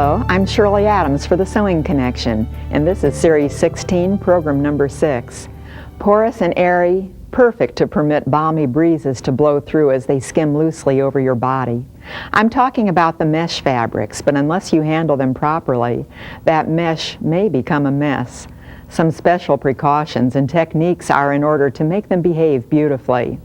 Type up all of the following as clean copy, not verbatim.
Hello, I'm Shirley Adams for the Sewing Connection, and this is Series 16, Program Number 6. Porous and airy, perfect to permit balmy breezes to blow through as they skim loosely over your body. I'm talking about the mesh fabrics, but unless you handle them properly, that mesh may become a mess. Some special precautions and techniques are in order to make them behave beautifully.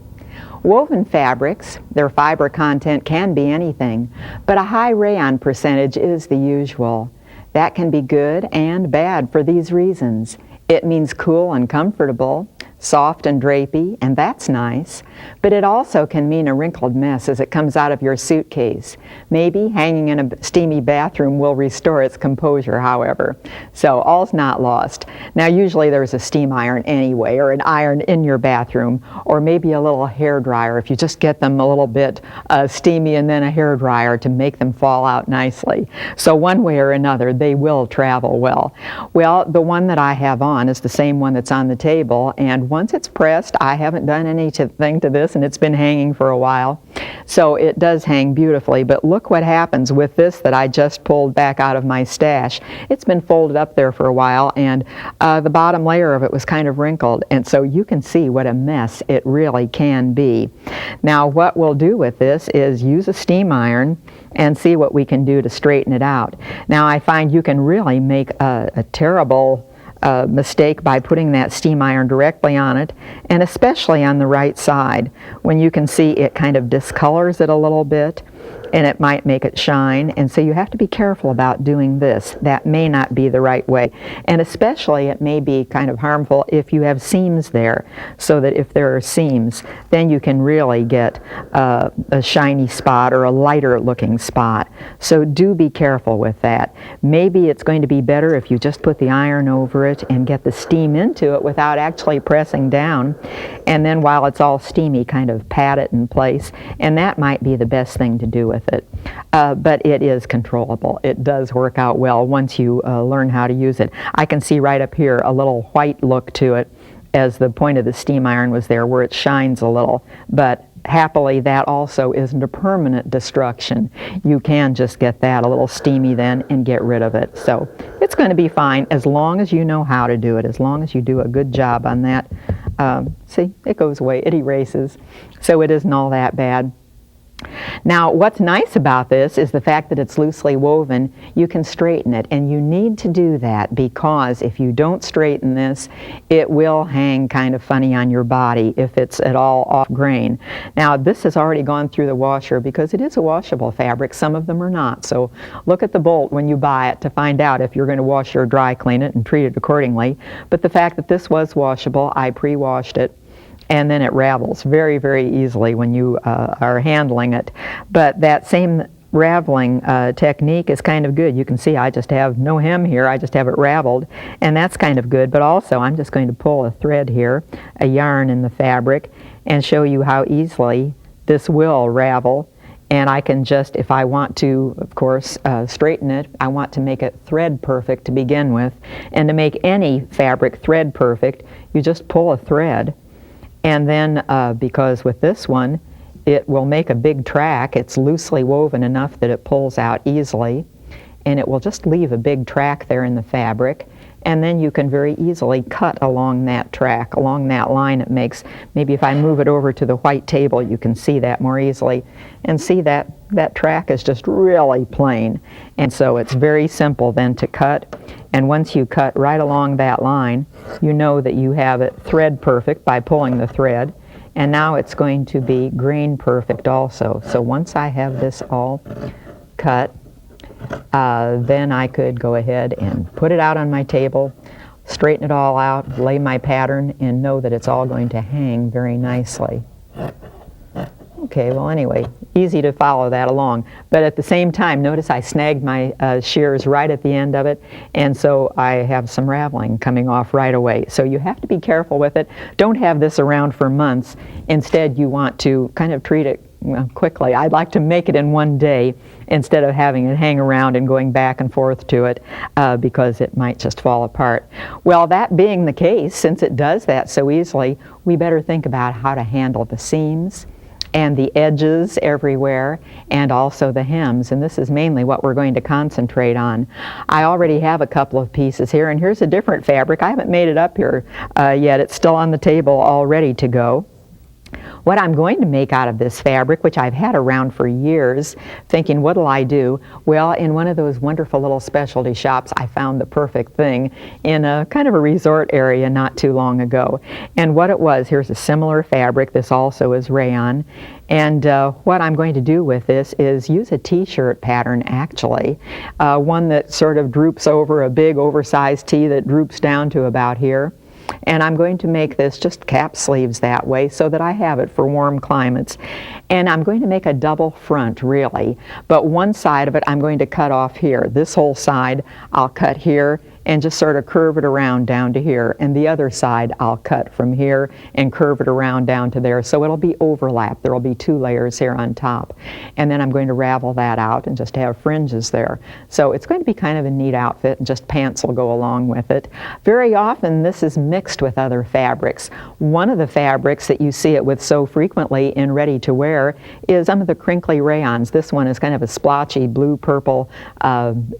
Woven fabrics, their fiber content can be anything, but a high rayon percentage is the usual. That can be good and bad for these reasons. It means cool and comfortable, soft and drapey, and that's nice, but it also can mean a wrinkled mess as it comes out of your suitcase. Maybe hanging in a steamy bathroom will restore its composure, however. So all's not lost. Now usually there's a steam iron anyway, or an iron in your bathroom, or maybe a little hair dryer if you just get them a little bit steamy, and then a hair dryer to make them fall out nicely. So one way or another they will travel well. Well, the one that I have on is the same one that's on the table, and once it's pressed, I haven't done anything to this, and it's been hanging for a while. So it does hang beautifully, but look what happens with this that I just pulled back out of my stash. It's been folded up there for a while, and the bottom layer of it was kind of wrinkled, and so you can see what a mess it really can be. Now what we'll do with this is use a steam iron and see what we can do to straighten it out. Now I find you can really make a terrible mistake by putting that steam iron directly on it, and especially on the right side, when you can see it kind of discolors it a little bit and it might make it shine, and so you have to be careful about doing this. That may not be the right way, and especially it may be kind of harmful if you have seams there, so that if there are seams, then you can really get a shiny spot or a lighter looking spot. So do be careful with that. Maybe it's going to be better if you just put the iron over it and get the steam into it without actually pressing down, and then while it's all steamy kind of pat it in place, and that might be the best thing to do with it. But it is controllable. It does work out well once you learn how to use it. I can see right up here a little white look to it as the point of the steam iron was there where it shines a little, but happily that also isn't a permanent destruction. You can just get that a little steamy then and get rid of it. So it's going to be fine as long as you know how to do it, as long as you do a good job on that. See, it goes away, it erases, so it isn't all that bad. Now what's nice about this is the fact that it's loosely woven. You can straighten it, and you need to do that because if you don't straighten this, it will hang kind of funny on your body if it's at all off grain. Now this has already gone through the washer because it is a washable fabric. Some of them are not, so look at the bolt when you buy it to find out if you're going to wash or dry clean it and treat it accordingly. But the fact that this was washable, I pre-washed it, and then it ravels very, very easily when you are handling it. But that same raveling technique is kind of good. You can see I just have no hem here, I just have it raveled, and that's kind of good. But also I'm just going to pull a thread here, a yarn in the fabric, and show you how easily this will ravel. And I can just, if I want to, of course, straighten it, I want to make it thread perfect to begin with. And to make any fabric thread perfect, you just pull a thread. And then because with this one it will make a big track, it's loosely woven enough that it pulls out easily, and it will just leave a big track there in the fabric, and then you can very easily cut along that track, along that line it makes. Maybe if I move it over to the white table you can see that more easily, and see that track is just really plain, and so it's very simple then to cut. And once you cut right along that line, you know that you have it thread perfect by pulling the thread, and now it's going to be grain perfect also. So once I have this all cut, then I could go ahead and put it out on my table, straighten it all out, lay my pattern, and know that it's all going to hang very nicely. Okay, well anyway, easy to follow that along. But at the same time, notice I snagged my shears right at the end of it, and so I have some raveling coming off right away. So you have to be careful with it. Don't have this around for months. Instead, you want to kind of treat it quickly. I'd like to make it in one day instead of having it hang around and going back and forth to it because it might just fall apart. Well, that being the case, since it does that so easily, we better think about how to handle the seams and the edges everywhere, and also the hems, and this is mainly what we're going to concentrate on. I already have a couple of pieces here, and here's a different fabric. I haven't made it up here yet. It's still on the table all ready to go. What I'm going to make out of this fabric, which I've had around for years, thinking, what'll I do? Well, in one of those wonderful little specialty shops, I found the perfect thing in a kind of a resort area not too long ago. And what it was, here's a similar fabric. This also is rayon. And what I'm going to do with this is use a t-shirt pattern, actually. One that sort of droops over a big oversized tee that droops down to about here. And I'm going to make this just cap sleeves that way so that I have it for warm climates. And I'm going to make a double front, really. But one side of it I'm going to cut off here. This whole side I'll cut here and just sort of curve it around down to here. And the other side I'll cut from here and curve it around down to there. So it'll be overlap. There will be 2 layers here on top. And then I'm going to ravel that out and just have fringes there. So it's going to be kind of a neat outfit, and just pants will go along with it. Very often this is mixed with other fabrics. One of the fabrics that you see it with so frequently in ready to wear is some of the crinkly rayons. This one is kind of a splotchy blue-purple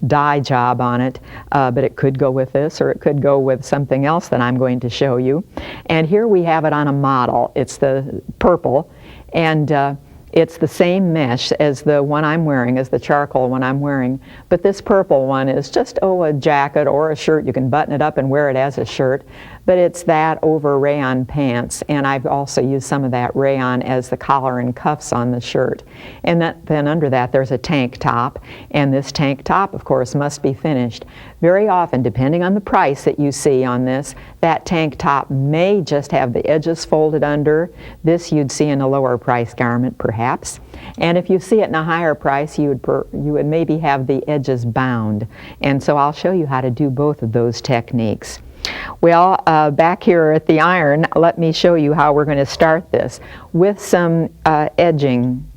dye job on it, but it could go with this, or it could go with something else that I'm going to show you. And here we have it on a model. It's the purple, and it's the same mesh as the one I'm wearing, as the charcoal one I'm wearing, but this purple one is just, a jacket or a shirt. You can button it up and wear it as a shirt, but it's that over rayon pants, and I've also used some of that rayon as the collar and cuffs on the shirt. And then under that there's a tank top, and this tank top, of course, must be finished. Very often, depending on the price that you see on this, that tank top may just have the edges folded under. This you'd see in a lower price garment, perhaps. And if you see it in a higher price, you would maybe have the edges bound. And so I'll show you how to do both of those techniques. Well, back here at the iron, let me show you how we're going to start this with some edging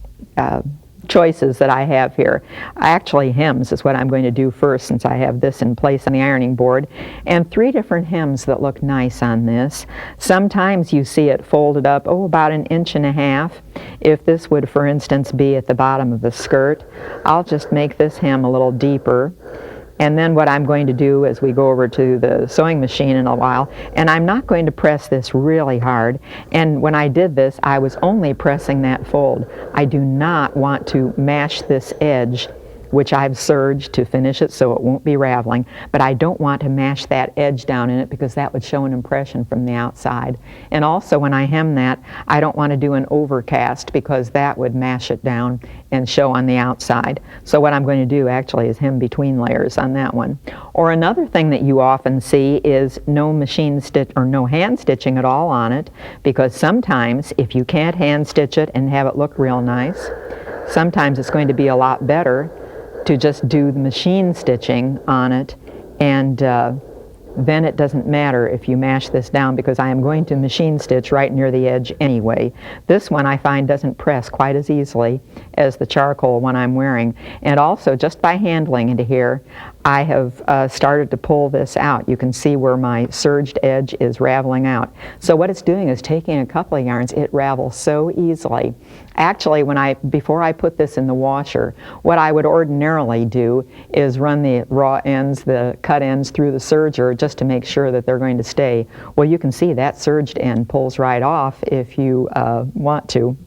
choices that I have here. Actually, hems is what I'm going to do first, since I have this in place on the ironing board. And 3 different hems that look nice on this. Sometimes you see it folded up, about 1.5 inches. If this would, for instance, be at the bottom of the skirt, I'll just make this hem a little deeper. And then what I'm going to do as we go over to the sewing machine in a while, and I'm not going to press this really hard, and when I did this I was only pressing that fold. I do not want to mash this edge, which I've serged to finish it so it won't be raveling, but I don't want to mash that edge down in it because that would show an impression from the outside. And also when I hem that, I don't want to do an overcast because that would mash it down and show on the outside. So what I'm going to do actually is hem between layers on that one. Or another thing that you often see is no machine stitch or no hand stitching at all on it, because sometimes if you can't hand stitch it and have it look real nice, sometimes it's going to be a lot better to just do the machine stitching on it, and then it doesn't matter if you mash this down, because I am going to machine stitch right near the edge anyway. This one I find doesn't press quite as easily as the charcoal one I'm wearing. And also, just by handling into here, I have started to pull this out. You can see where my serged edge is raveling out. So what it's doing is taking a couple of yarns, it ravels so easily. Actually, before I put this in the washer, what I would ordinarily do is run the raw ends, the cut ends through the serger just to make sure that they're going to stay. Well, you can see that serged end pulls right off if you want to.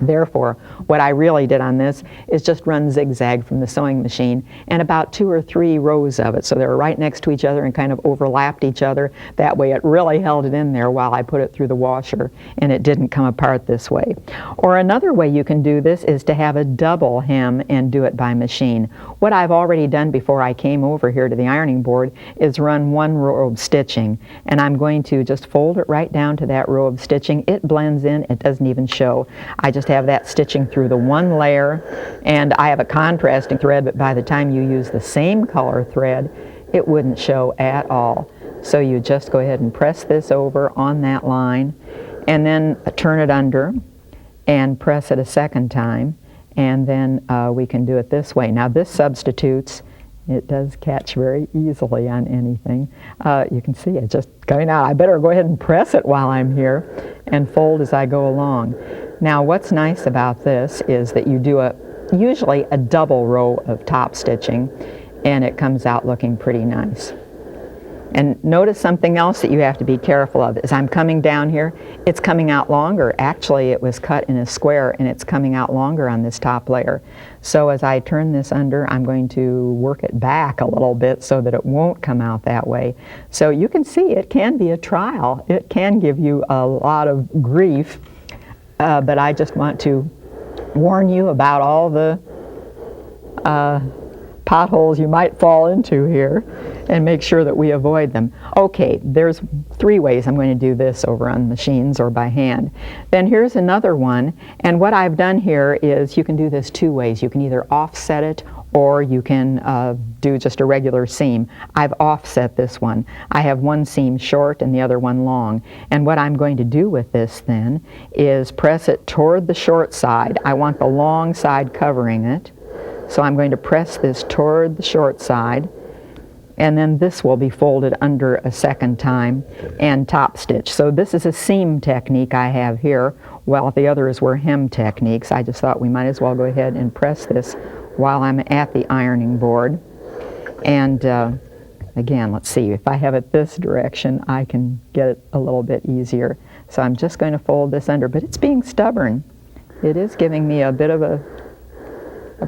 Therefore, what I really did on this is just run zigzag from the sewing machine, and about 2 or 3 rows of it, so they were right next to each other and kind of overlapped each other. That way it really held it in there while I put it through the washer, and it didn't come apart this way. Or another way you can do this is to have a double hem and do it by machine. What I've already done before I came over here to the ironing board is run 1 row of stitching, and I'm going to just fold it right down to that row of stitching. It blends in, it doesn't even show. I just have that stitching through the 1 layer, and I have a contrasting thread, but by the time you use the same color thread, it wouldn't show at all. So you just go ahead and press this over on that line, and then turn it under and press it a second time, and then we can do it this way. Now this substitutes. It does catch very easily on anything. You can see it just coming out. I better go ahead and press it while I'm here and fold as I go along. Now what's nice about this is that you do usually a double row of top stitching, and it comes out looking pretty nice. And notice something else that you have to be careful of. As I'm coming down here, it's coming out longer. Actually, it was cut in a square and it's coming out longer on this top layer. So as I turn this under, I'm going to work it back a little bit so that it won't come out that way. So you can see it can be a trial. It can give you a lot of grief, but I just want to warn you about all the potholes you might fall into here and make sure that we avoid them. Okay, there's 3 ways I'm going to do this over on machines or by hand. Then here's another one, and what I've done here is you can do this 2 ways. You can either offset it or you can do just a regular seam. I've offset this one. I have one seam short and the other one long. And what I'm going to do with this then is press it toward the short side. I want the long side covering it. So I'm going to press this toward the short side, and then this will be folded under a second time and top stitch. So this is a seam technique I have here, while the others were hem techniques. I just thought we might as well go ahead and press this while I'm at the ironing board. And again, let's see, if I have it this direction, I can get it a little bit easier. So I'm just going to fold this under, but it's being stubborn. It is giving me a bit of a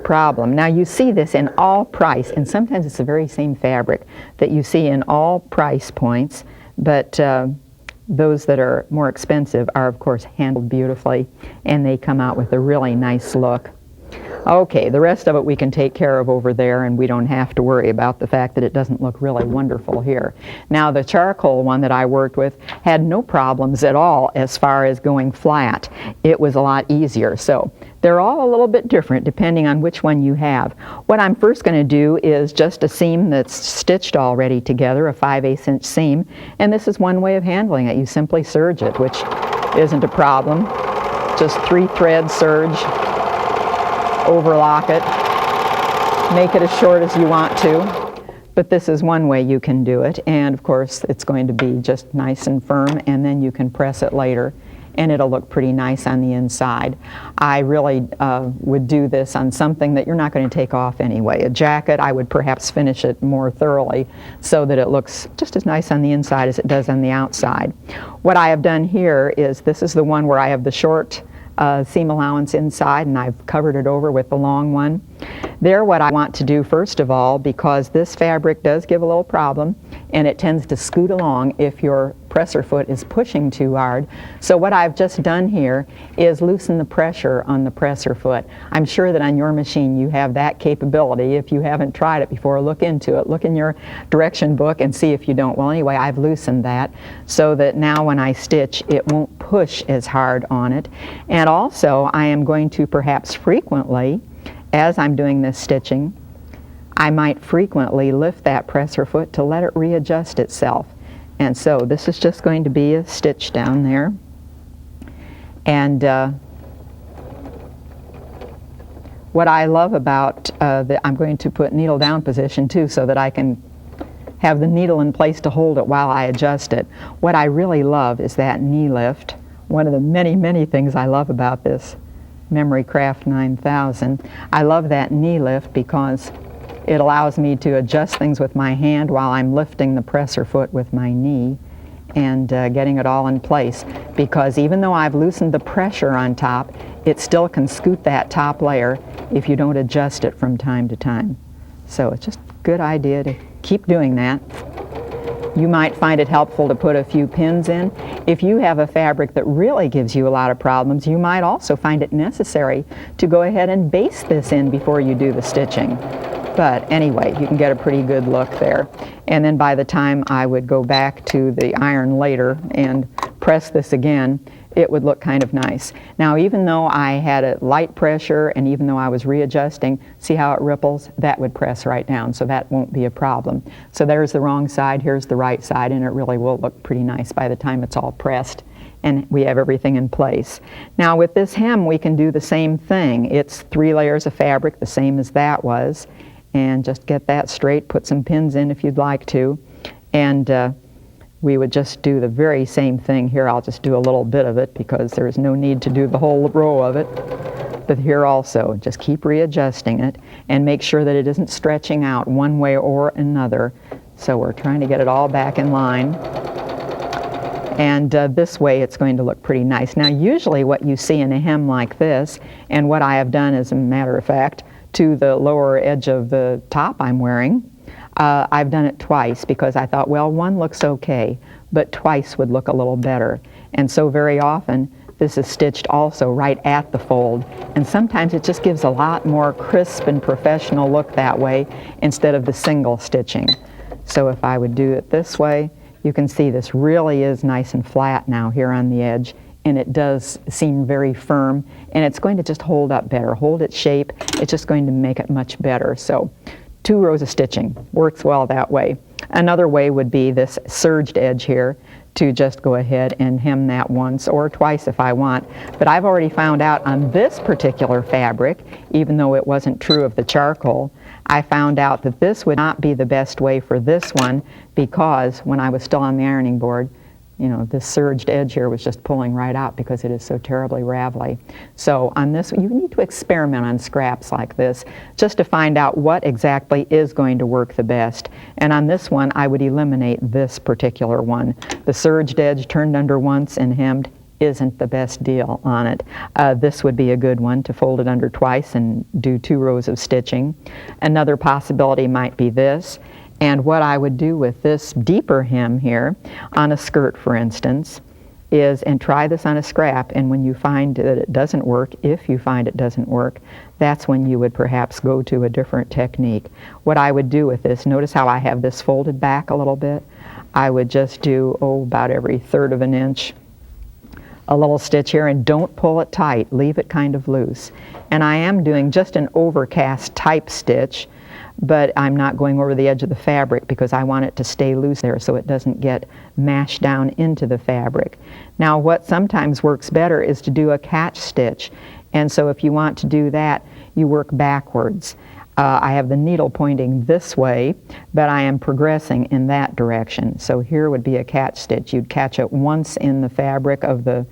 problem. Now you see this in all price, and sometimes it's the very same fabric that you see in all price points, but those that are more expensive are of course handled beautifully, and they come out with a really nice look. Okay, the rest of it we can take care of over there, and we don't have to worry about the fact that it doesn't look really wonderful here. Now the charcoal one that I worked with had no problems at all as far as going flat. It was a lot easier. So they're all a little bit different depending on which one you have. What I'm first going to do is just a seam that's stitched already together, a 5/8 inch seam, and this is one way of handling it. You simply serge it, which isn't a problem. Just 3 threads serge, overlock it, make it as short as you want to, but this is one way you can do it, and of course it's going to be just nice and firm, and then you can press it later and it'll look pretty nice on the inside. I really would do this on something that you're not going to take off anyway. A jacket, I would perhaps finish it more thoroughly so that it looks just as nice on the inside as it does on the outside. What I have done here is, this is the one where I have the short seam allowance inside, and I've covered it over with the long one. There, what I want to do first of all, because this fabric does give a little problem and it tends to scoot along if your presser foot is pushing too hard. So what I've just done here is loosen the pressure on the presser foot. I'm sure that on your machine you have that capability. If you haven't tried it before, look into it. Look in your direction book and see if you don't. Well, anyway, I've loosened that so that now when I stitch it won't push as hard on it. And also I am going to perhaps frequently, as I'm doing this stitching, I might frequently lift that presser foot to let it readjust itself. And so this is just going to be a stitch down there. And what I love about I'm going to put needle down position too, so that I can have the needle in place to hold it while I adjust it. What I really love is that knee lift. One of the many, many things I love about this Memory Craft 9000. I love that knee lift because it allows me to adjust things with my hand while I'm lifting the presser foot with my knee and getting it all in place, because even though I've loosened the pressure on top, it still can scoot that top layer if you don't adjust it from time to time. So it's just a good idea to keep doing that. You might find it helpful to put a few pins in. If you have a fabric that really gives you a lot of problems, you might also find it necessary to go ahead and baste this in before you do the stitching. But anyway, you can get a pretty good look there. And then by the time I would go back to the iron later and press this again, it would look kind of nice. Now, even though I had a light pressure and even though I was readjusting, see how it ripples? That would press right down, so that won't be a problem. So there's the wrong side, here's the right side, and it really will look pretty nice by the time it's all pressed and we have everything in place. Now with this hem, we can do the same thing. It's 3 layers of fabric, the same as that was, and just get that straight, put some pins in if you'd like to, and we would just do the very same thing here. I'll just do a little bit of it because there's no need to do the whole row of it. But here also, just keep readjusting it and make sure that it isn't stretching out one way or another. So we're trying to get it all back in line. And this way it's going to look pretty nice. Now usually what you see in a hem like this, and what I have done as a matter of fact, to the lower edge of the top I'm wearing, I've done it twice because I thought, well, one looks okay, but twice would look a little better. And so very often this is stitched also right at the fold, and sometimes it just gives a lot more crisp and professional look that way instead of the single stitching. So if I would do it this way, you can see this really is nice and flat now here on the edge, and it does seem very firm, and it's going to just hold up better, hold its shape. It's just going to make it much better. So 2 rows of stitching works well that way. Another way would be this serged edge here, to just go ahead and hem that once or twice if I want. But I've already found out on this particular fabric, even though it wasn't true of the charcoal, I found out that this would not be the best way for this one, because when I was still on the ironing board, you know, this serged edge here was just pulling right out because it is so terribly ravelly. So on this, you need to experiment on scraps like this just to find out what exactly is going to work the best. And on this one, I would eliminate this particular one. The serged edge turned under once and hemmed isn't the best deal on it. This would be a good one to fold it under twice and do 2 rows of stitching. Another possibility might be this. And what I would do with this deeper hem here, on a skirt for instance, is, and try this on a scrap, and when you find that it doesn't work, if you find it doesn't work, that's when you would perhaps go to a different technique. What I would do with this, notice how I have this folded back a little bit. I would just do, about every 1/3 of an inch, a little stitch here, and don't pull it tight, leave it kind of loose. And I am doing just an overcast type stitch, but I'm not going over the edge of the fabric because I want it to stay loose there so it doesn't get mashed down into the fabric. Now what sometimes works better is to do a catch stitch, and so if you want to do that, you work backwards. I have the needle pointing this way, but I am progressing in that direction. So here would be a catch stitch. You'd catch it once in the fabric of the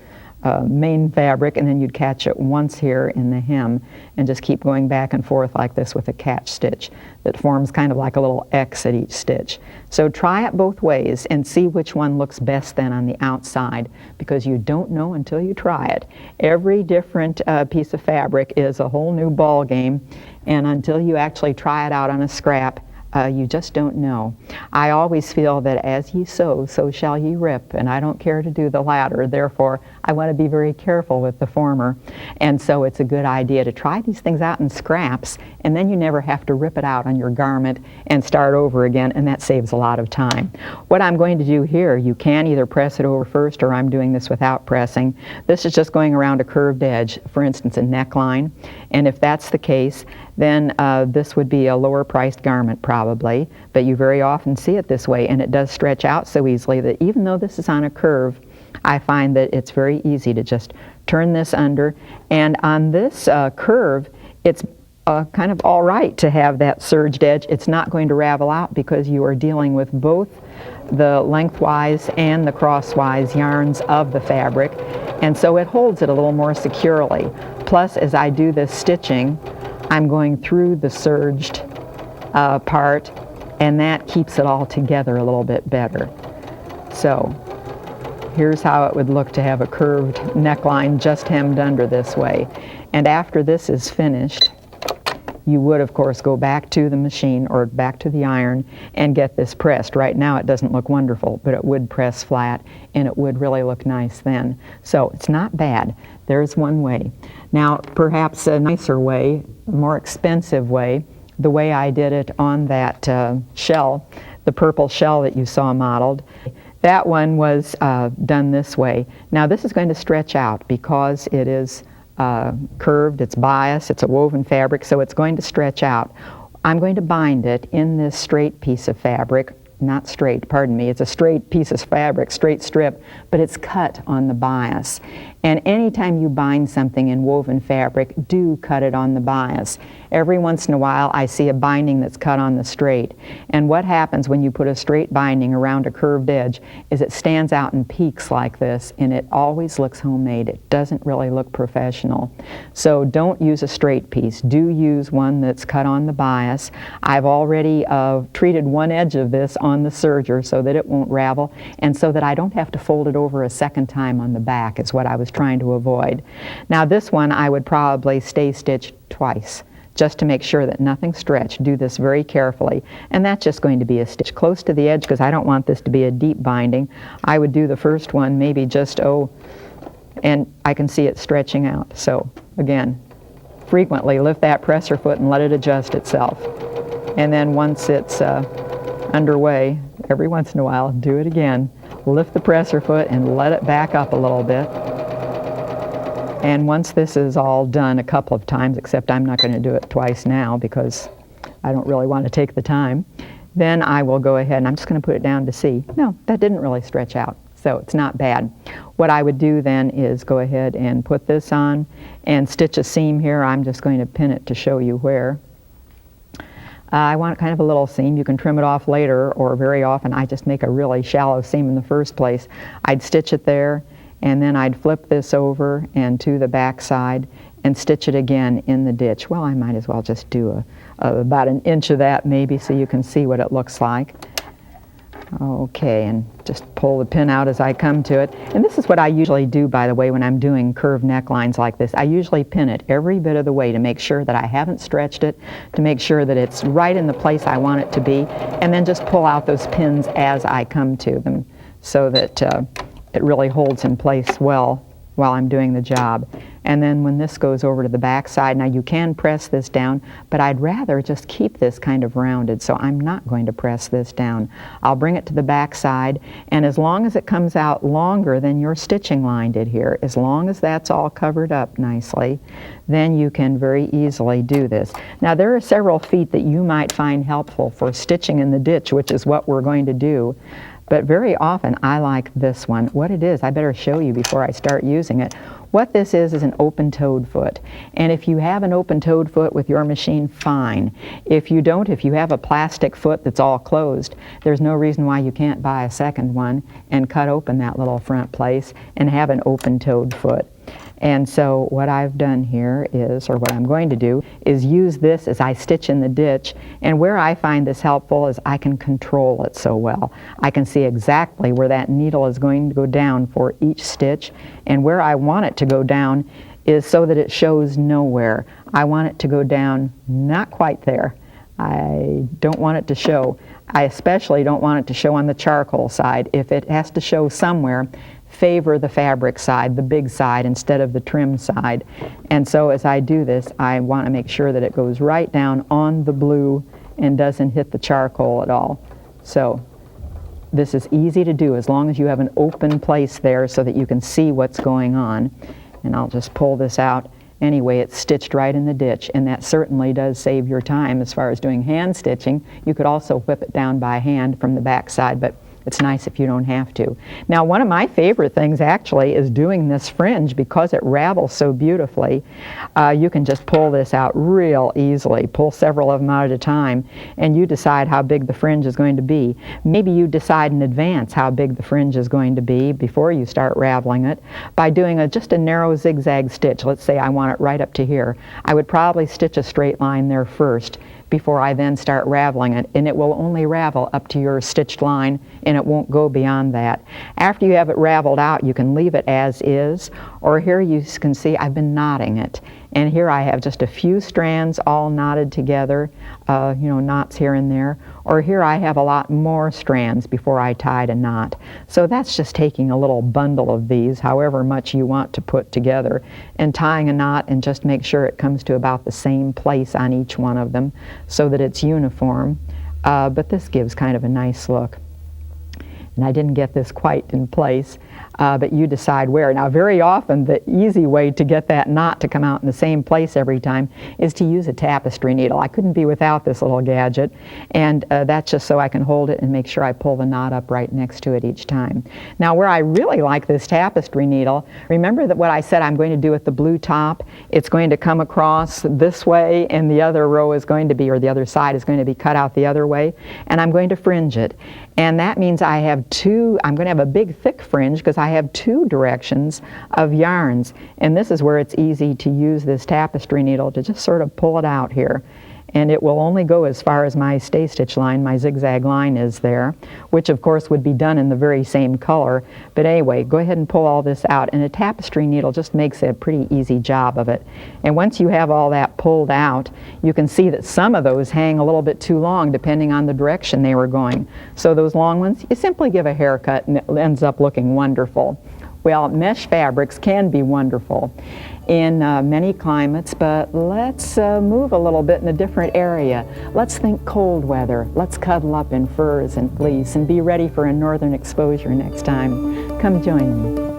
main fabric, and then you'd catch it once here in the hem, and just keep going back and forth like this with a catch stitch that forms kind of like a little X at each stitch. So try it both ways and see which one looks best then on the outside, because you don't know until you try it. Every different piece of fabric is a whole new ball game, and until you actually try it out on a scrap, you just don't know. I always feel that as ye sow, so shall ye rip, and I don't care to do the latter. Therefore, I want to be very careful with the former. And so it's a good idea to try these things out in scraps, and then you never have to rip it out on your garment and start over again, and that saves a lot of time. What I'm going to do here, you can either press it over first, or I'm doing this without pressing. This is just going around a curved edge, for instance, a neckline. And if that's the case, then this would be a lower priced garment probably, but you very often see it this way, and it does stretch out so easily that even though this is on a curve, I find that it's very easy to just turn this under, and on this curve, it's kind of all right to have that serged edge. It's not going to ravel out because you are dealing with both the lengthwise and the crosswise yarns of the fabric, and so it holds it a little more securely. Plus, as I do this stitching, I'm going through the serged part, and that keeps it all together a little bit better. So here's how it would look to have a curved neckline just hemmed under this way. And after this is finished, you would of course go back to the machine or back to the iron and get this pressed. Right now it doesn't look wonderful, but it would press flat and it would really look nice then. So it's not bad. There's one way. Now perhaps a nicer way, a more expensive way, the way I did it on that shell, the purple shell that you saw modeled. That one was done this way. Now this is going to stretch out because it is curved, it's bias, it's a woven fabric, so it's going to stretch out. I'm going to bind it in this straight piece of fabric, not straight, pardon me, it's a straight piece of fabric, straight strip, but it's cut on the bias. And anytime you bind something in woven fabric, do cut it on the bias. Every once in a while I see a binding that's cut on the straight. And what happens when you put a straight binding around a curved edge is it stands out in peaks like this, and it always looks homemade. It doesn't really look professional. So don't use a straight piece. Do use one that's cut on the bias. I've already treated one edge of this on the serger so that it won't ravel, and so that I don't have to fold it over a second time on the back is what I was trying to avoid. Now this one I would probably stay stitched twice, just to make sure that nothing stretched. Do this very carefully. And that's just going to be a stitch close to the edge because I don't want this to be a deep binding. I would do the first one maybe just, and I can see it stretching out. So again, frequently lift that presser foot and let it adjust itself. And then once it's underway, every once in a while, do it again. Lift the presser foot and let it back up a little bit. And once this is all done a couple of times, except I'm not going to do it twice now because I don't really want to take the time, then I will go ahead and I'm just going to put it down to see. No, that didn't really stretch out, so it's not bad. What I would do then is go ahead and put this on and stitch a seam here. I'm just going to pin it to show you where. I want kind of a little seam. You can trim it off later, or very often I just make a really shallow seam in the first place. I'd stitch it there, and then I'd flip this over and to the back side and stitch it again in the ditch. Well, I might as well just do about an inch of that maybe so you can see what it looks like. Okay, and just pull the pin out as I come to it. And this is what I usually do, by the way, when I'm doing curved necklines like this. I usually pin it every bit of the way to make sure that I haven't stretched it, to make sure that it's right in the place I want it to be, and then just pull out those pins as I come to them so that it really holds in place well while I'm doing the job. And then when this goes over to the back side, now you can press this down, but I'd rather just keep this kind of rounded, so I'm not going to press this down. I'll bring it to the back side, and as long as it comes out longer than your stitching line did here, as long as that's all covered up nicely, then you can very easily do this. Now there are several feet that you might find helpful for stitching in the ditch, which is what we're going to do. But very often I like this one. What it is, I better show you before I start using it. What this is an open-toed foot. And if you have an open-toed foot with your machine, fine. If you don't, if you have a plastic foot that's all closed, there's no reason why you can't buy a second one and cut open that little front place and have an open-toed foot. And so what I've done here is, or what I'm going to do, is use this as I stitch in the ditch. And where I find this helpful is I can control it so well. I can see exactly where that needle is going to go down for each stitch. And where I want it to go down is so that it shows nowhere. I want it to go down not quite there. I don't want it to show. I especially don't want it to show on the charcoal side. If it has to show somewhere, favor the fabric side, the big side, instead of the trim side. And so as I do this, I want to make sure that it goes right down on the blue and doesn't hit the charcoal at all. So this is easy to do as long as you have an open place there so that you can see what's going on. And I'll just pull this out. Anyway, it's stitched right in the ditch, and that certainly does save your time as far as doing hand stitching. You could also whip it down by hand from the back side, but it's nice if you don't have to. Now, one of my favorite things actually is doing this fringe because it ravels so beautifully. You can just pull this out real easily, pull several of them out at a time, and you decide how big the fringe is going to be. Maybe you decide in advance how big the fringe is going to be before you start raveling it by doing just a narrow zigzag stitch. Let's say I want it right up to here. I would probably stitch a straight line there first before I then start raveling it, and it will only ravel up to your stitched line and it won't go beyond that. After you have it raveled out, you can leave it as is, or here you can see I've been knotting it, and here I have just a few strands all knotted together, knots here and there, or here I have a lot more strands before I tied a knot. So that's just taking a little bundle of these, however much you want to put together, and tying a knot, and just make sure it comes to about the same place on each one of them so that it's uniform. But this gives kind of a nice look. And I didn't get this quite in place. but you decide where. Now, very often the easy way to get that knot to come out in the same place every time is to use a tapestry needle. I couldn't be without this little gadget, and that's just so I can hold it and make sure I pull the knot up right next to it each time. Now, where I really like this tapestry needle, remember that what I said I'm going to do with the blue top? It's going to come across this way, and the other row is going to be, or the other side is going to be cut out the other way, and I'm going to fringe it. And that means I have I'm going to have a big thick fringe because I have two directions of yarns. And this is where it's easy to use this tapestry needle to just sort of pull it out here. And it will only go as far as my stay stitch line, my zigzag line is there, which of course would be done in the very same color. But anyway, go ahead and pull all this out, and a tapestry needle just makes a pretty easy job of it. And once you have all that pulled out, you can see that some of those hang a little bit too long depending on the direction they were going. So those long ones, you simply give a haircut and it ends up looking wonderful. Well, mesh fabrics can be wonderful in many climates, but let's move a little bit in a different area. Let's think cold weather. Let's cuddle up in furs and fleece and be ready for a northern exposure next time. Come join me.